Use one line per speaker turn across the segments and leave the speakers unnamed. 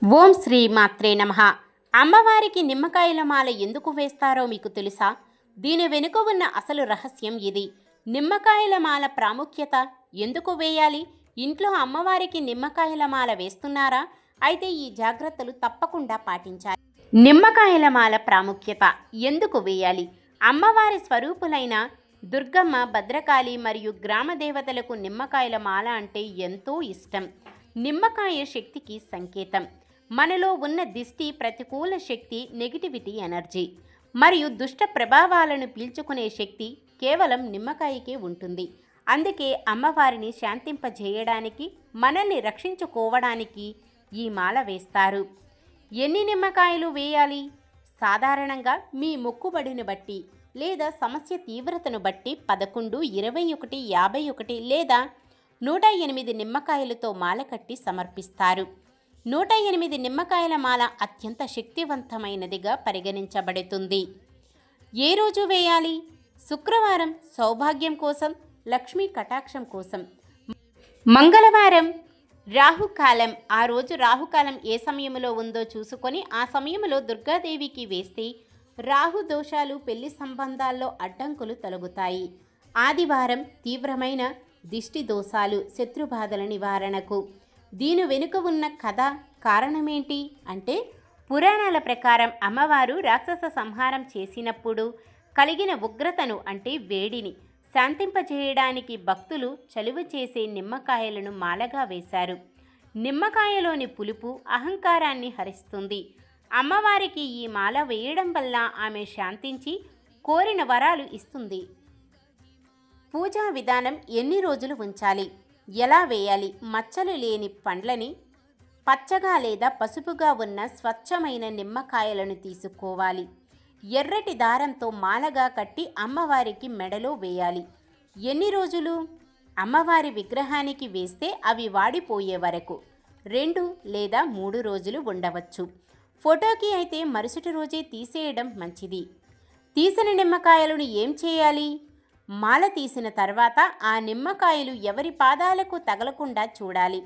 ఓం శ్రీ మాత్రే నమః. అమ్మవారికి నిమ్మకాయల మాల ఎందుకు వేస్తారో మీకు తెలుసా? దీని వెనుక ఉన్న అసలు రహస్యం ఇది. నిమ్మకాయల మాల ప్రాముఖ్యత ఎందుకు వేయాలి? ఇంట్లో అమ్మవారికి నిమ్మకాయల మాల వేస్తున్నారా? అయితే ఈ జాగ్రత్తలు తప్పకుండా పాటించాలి. నిమ్మకాయల మాల ప్రాముఖ్యత ఎందుకు వేయాలి? అమ్మవారి స్వరూపులైన దుర్గమ్మ, భద్రకాళి మరియు గ్రామ దేవతలకు నిమ్మకాయల మాల అంటే ఎంతో ఇష్టం. నిమ్మకాయ శక్తికి సంకేతం. మనలో ఉన్న దిష్టి, ప్రతికూల శక్తి, నెగిటివిటీ ఎనర్జీ మరియు దుష్ట ప్రభావాలను పీల్చుకునే శక్తి కేవలం నిమ్మకాయకే ఉంటుంది. అందుకే అమ్మవారిని శాంతింపజేయడానికి, మనల్ని రక్షించుకోవడానికి ఈ మాల వేస్తారు. ఎన్ని నిమ్మకాయలు వేయాలి? సాధారణంగా మీ మొక్కుబడిని బట్టి లేదా సమస్య తీవ్రతను బట్టి 11, 21, 51 లేదా 108 నిమ్మకాయలతో మాల కట్టి సమర్పిస్తారు. 108 నిమ్మకాయల మాల అత్యంత శక్తివంతమైనదిగా పరిగణించబడుతుంది. ఏ రోజు వేయాలి? శుక్రవారం సౌభాగ్యం కోసం, లక్ష్మీ కటాక్షం కోసం. మంగళవారం రాహుకాలం. ఆ రోజు రాహుకాలం ఏ సమయంలో ఉందో చూసుకొని ఆ సమయంలో దుర్గాదేవికి వేస్తే రాహు దోషాలు, పెళ్లి సంబంధాల్లో అడ్డంకులు తొలగుతాయి. ఆదివారం తీవ్రమైన దిష్టి దోషాలు, శత్రుబాధల నివారణకు. దీని వెనుక ఉన్న కథ, కారణమేంటి అంటే, పురాణాల ప్రకారం అమ్మవారు రాక్షస సంహారం చేసినప్పుడు కలిగిన ఉగ్రతను అంటే వేడిని శాంతింపజేయడానికి భక్తులు చలువ చేసే నిమ్మకాయలను మాలగా వేశారు. నిమ్మకాయలోని పులుపు అహంకారాన్ని హరిస్తుంది. అమ్మవారికి ఈ మాల వేయడం వల్ల ఆమె శాంతించి కోరిన వరాలు ఇస్తుంది. పూజా విధానం: ఎన్ని రోజులు ఉంచాలి? ఎలా వేయాలి? మచ్చలు లేని పండ్లని, పచ్చగా లేదా పసుపుగా ఉన్న స్వచ్ఛమైన నిమ్మకాయలను తీసుకోవాలి. ఎర్రటి దారంతో మాలగా కట్టి అమ్మవారికి మెడలో వేయాలి. ఎన్ని రోజులు? అమ్మవారి విగ్రహానికి వేస్తే అవి వాడిపోయే వరకు 2 లేదా 3 రోజులు ఉండవచ్చు. ఫోటోకి అయితే మరుసటి రోజే తీసేయడం మంచిది. తీసిన నిమ్మకాయలను ఏం చేయాలి? మాల తీసిన తర్వాత ఆ నిమ్మకాయలు ఎవరి పాదాలకు తగలకుండా చూడాలి.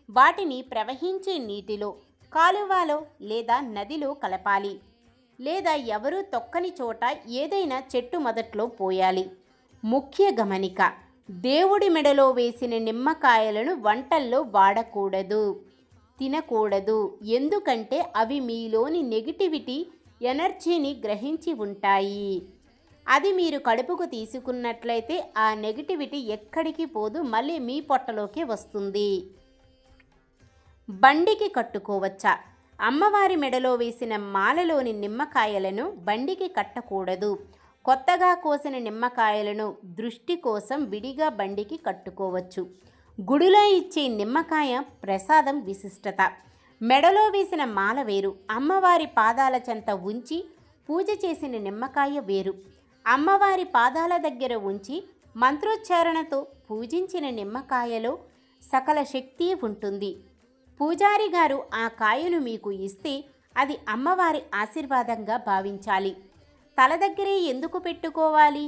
వాటిని ప్రవహించే నీటిలో, కాలువలో లేదా నదిలో కలపాలి. లేదా ఎవరూ తొక్కని చోట ఏదైనా చెట్టు మొదట్లో పోయాలి. ముఖ్య గమనిక: దేవుడి మెడలో వేసిన నిమ్మకాయలను వంటల్లో వాడకూడదు, తినకూడదు. ఎందుకంటే అవి మీలోని నెగిటివిటీ ఎనర్జీని గ్రహించి ఉంటాయి. అది మీరు కడుపుకు తీసుకున్నట్లయితే ఆ నెగిటివిటీ ఎక్కడికి పోదు, మళ్ళీ మీ పొట్టలోకి వస్తుంది. బండికి కట్టుకోవచ్చా? అమ్మవారి మెడలో వేసిన మాలలోని నిమ్మకాయలను బండికి కట్టకూడదు. కొత్తగా కోసిన నిమ్మకాయలను దృష్టి కోసం విడిగా బండికి కట్టుకోవచ్చు. గుడిలో ఇచ్చే నిమ్మకాయ ప్రసాదం విశిష్టత. మెడలో వేసిన మాల వేరు, అమ్మవారి పాదాల చెంత ఉంచి పూజ చేసిన నిమ్మకాయ వేరు. అమ్మవారి పాదాల దగ్గర ఉంచి మంత్రోచ్చారణతో పూజించిన నిమ్మకాయలో సకల శక్తి ఉంటుంది. పూజారి గారు ఆ కాయను మీకు ఇస్తే అది అమ్మవారి ఆశీర్వాదంగా భావించాలి. తల దగ్గరే ఎందుకు పెట్టుకోవాలి?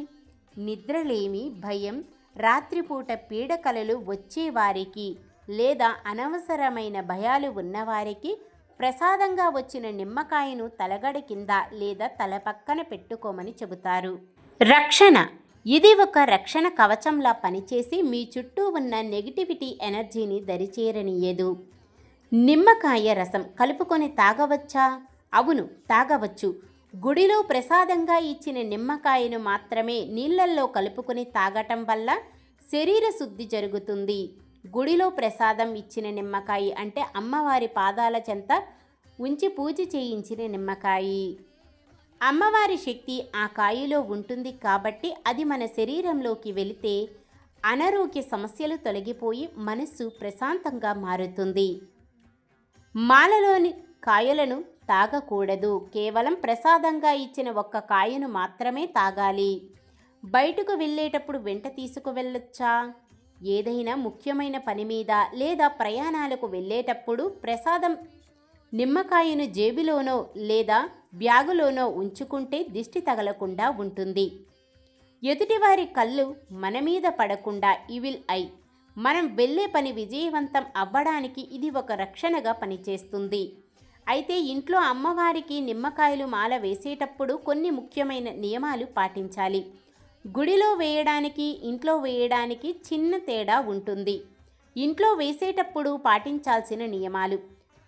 నిద్రలేమి, భయం, రాత్రిపూట పీడకలలు వచ్చేవారికి లేదా అనవసరమైన భయాలు ఉన్నవారికి ప్రసాదంగా వచ్చిన నిమ్మకాయను తలగడ కింద లేదా తల పక్కన పెట్టుకోమని చెబుతారు. రక్షణ: ఇది ఒక రక్షణ కవచంలా పనిచేసి మీ చుట్టూ ఉన్న నెగిటివిటీ ఎనర్జీని దరిచేరనీయదు. నిమ్మకాయ రసం కలుపుకొని తాగవచ్చా? అవును, తాగవచ్చు. గుడిలో ప్రసాదంగా ఇచ్చిన నిమ్మకాయను మాత్రమే నీళ్ళల్లో కలుపుకొని తాగటం వల్ల శరీర శుద్ధి జరుగుతుంది. గుడిలో ప్రసాదం ఇచ్చిన నిమ్మకాయ అంటే అమ్మవారి పాదాల చెంత ఉంచి పూజ చేయించిన నిమ్మకాయ. అమ్మవారి శక్తి ఆ కాయలో ఉంటుంది కాబట్టి అది మన శరీరంలోకి వెళితే అనారోగ్య సమస్యలు తొలగిపోయి మనస్సు ప్రశాంతంగా మారుతుంది. మాలలోని కాయలను తాగకూడదు. కేవలం ప్రసాదంగా ఇచ్చిన ఒక్క కాయను మాత్రమే తాగాలి. బయటకు వెళ్ళేటప్పుడు వెంట తీసుకువెళ్ళొచ్చా? ఏదైనా ముఖ్యమైన పని మీద లేదా ప్రయాణాలకు వెళ్ళేటప్పుడు ప్రసాదం నిమ్మకాయను జేబులోనో లేదా బ్యాగులోనో ఉంచుకుంటే దిష్టి తగలకుండా ఉంటుంది. ఎదుటివారి కళ్ళు మన మీద పడకుండా ఈవిల్ ఐ మనం వెళ్ళే పని విజయవంతం అవ్వడానికి ఇది ఒక రక్షణగా పనిచేస్తుంది. అయితే ఇంట్లో అమ్మవారికి నిమ్మకాయలు మాల వేసేటప్పుడు కొన్ని ముఖ్యమైన నియమాలు పాటించాలి. గుడిలో వేయడానికి ఇంట్లో వేయడానికి చిన్న తేడా ఉంటుంది. ఇంట్లో వేసేటప్పుడు పాటించాల్సిన నియమాలు: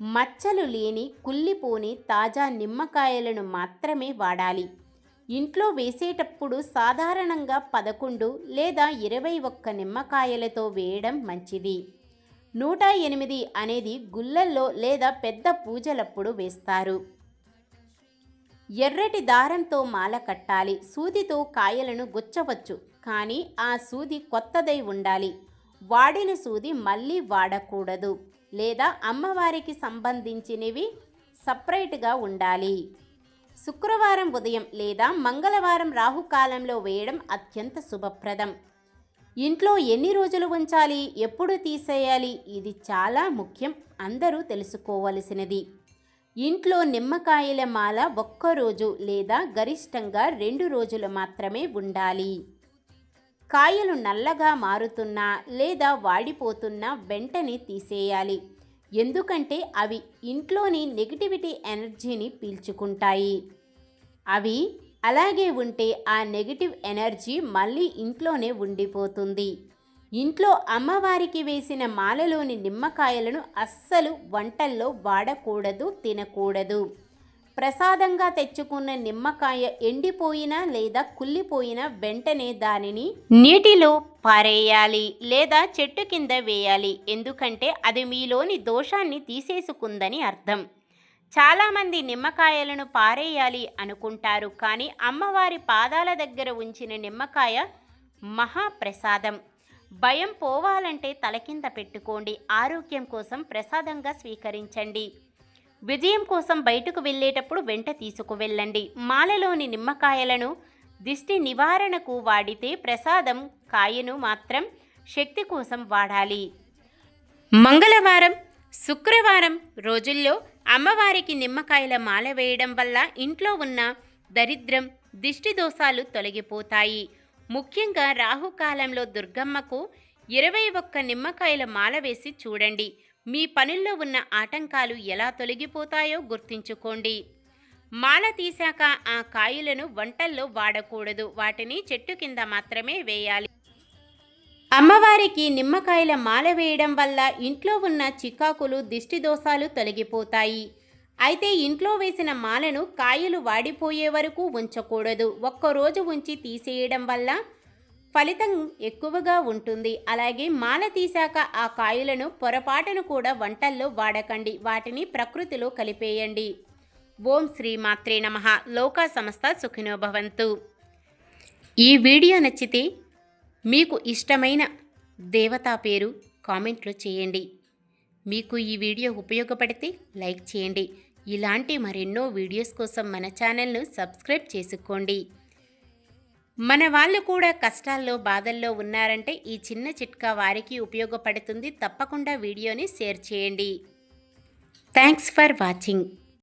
మచ్చలు లేని కుళ్ళిపోని తాజా నిమ్మకాయలను మాత్రమే వాడాలి. ఇంట్లో వేసేటప్పుడు సాధారణంగా 11 లేదా 21 నిమ్మకాయలతో వేయడం మంచిది. 108 అనేది గుళ్ళల్లో లేదా పెద్ద పూజలప్పుడు వేస్తారు. ఎర్రటి దారంతో మాల కట్టాలి. సూదితో కాయలను గుచ్చవచ్చు, కానీ ఆ సూది కొత్తదై ఉండాలి. వాడిన సూది మళ్ళీ వాడకూడదు, లేదా అమ్మవారికి సంబంధించినవి సపరేట్గా ఉండాలి. శుక్రవారం ఉదయం లేదా మంగళవారం రాహుకాలంలో వేయడం అత్యంత శుభప్రదం. ఇంట్లో ఎన్ని రోజులు ఉంచాలి, ఎప్పుడు తీసేయాలి, ఇది చాలా ముఖ్యం, అందరూ తెలుసుకోవలసినది. ఇంట్లో నిమ్మకాయల మాల ఒక్కరోజు లేదా గరిష్టంగా 2 రోజులు మాత్రమే ఉండాలి. కాయలు నల్లగా మారుతున్నా లేదా వాడిపోతున్నా వెంటనే తీసేయాలి, ఎందుకంటే అవి ఇంట్లోని నెగిటివిటీ ఎనర్జీని పీల్చుకుంటాయి. అవి అలాగే ఉంటే ఆ నెగిటివ్ ఎనర్జీ మళ్ళీ ఇంట్లోనే ఉండిపోతుంది. ఇంట్లో అమ్మవారికి వేసిన మాలలోని నిమ్మకాయలను అస్సలు వంటల్లో వాడకూడదు, తినకూడదు. ప్రసాదంగా తెచ్చుకున్న నిమ్మకాయ ఎండిపోయినా లేదా కుళ్ళిపోయినా వెంటనే దానిని నీటిలో పారేయాలి లేదా చెట్టు కింద వేయాలి, ఎందుకంటే అది మీలోని దోషాన్ని తీసేసుకుందని అర్థం. చాలామంది నిమ్మకాయలను పారేయాలి అనుకుంటారు, కానీ అమ్మవారి పాదాల దగ్గర ఉంచిన నిమ్మకాయ మహాప్రసాదం. భయం పోవాలంటే తలకింద పెట్టుకోండి, ఆరోగ్యం కోసం ప్రసాదంగా స్వీకరించండి. విజయం కోసం బయటకు వెళ్ళేటప్పుడు వెంట తీసుకువెళ్ళండి. మాలలోని నిమ్మకాయలను దిష్టి నివారణకు వాడితే ప్రసాదం కాయను మాత్రం శక్తి కోసం వాడాలి. మంగళవారం, శుక్రవారం రోజుల్లో అమ్మవారికి నిమ్మకాయల మాల వేయడం వల్ల ఇంట్లో ఉన్న దరిద్రం, దిష్టి దోషాలు తొలగిపోతాయి. ముఖ్యంగా రాహుకాలంలో దుర్గమ్మకు 21 నిమ్మకాయల మాల వేసి చూడండి. మీ పనుల్లో ఉన్న ఆటంకాలు ఎలా తొలగిపోతాయో గుర్తుంచుకోండి. మాల తీశాక ఆ కాయలను వంటల్లో వాడకూడదు, వాటిని చెట్టు కింద మాత్రమే వేయాలి. అమ్మవారికి నిమ్మకాయల మాల వేయడం వల్ల ఇంట్లో ఉన్న చికాకులు, దిష్టి దోషాలు తొలగిపోతాయి. అయితే ఇంట్లో వేసిన మాలను కాయలు వాడిపోయే వరకు ఉంచకూడదు. ఒక్కరోజు ఉంచి తీసేయడం వల్ల ఫలితం ఎక్కువగా ఉంటుంది. అలాగే మాల తీశాక ఆ కాయలను పొరపాటును కూడా వంటల్లో వాడకండి, వాటిని ప్రకృతిలో కలిపేయండి. ఓం శ్రీ మాత్రే నమః. లోకా సమస్త సుఖినో భవంతు. ఈ వీడియో నచ్చితే మీకు ఇష్టమైన దేవతా పేరు కామెంట్లో చేయండి. మీకు ఈ వీడియో ఉపయోగపడితే లైక్ చేయండి. ఇలాంటి మరెన్నో వీడియోస్ కోసం మన ఛానల్ను సబ్స్క్రైబ్ చేసుకోండి. మన వాళ్ళు కూడా కష్టాల్లో, బాధల్లో ఉన్నారంటే ఈ చిన్న చిట్కా వారికి ఉపయోగపడుతుంది. తప్పకుండా వీడియోని షేర్ చేయండి. Thanks for watching.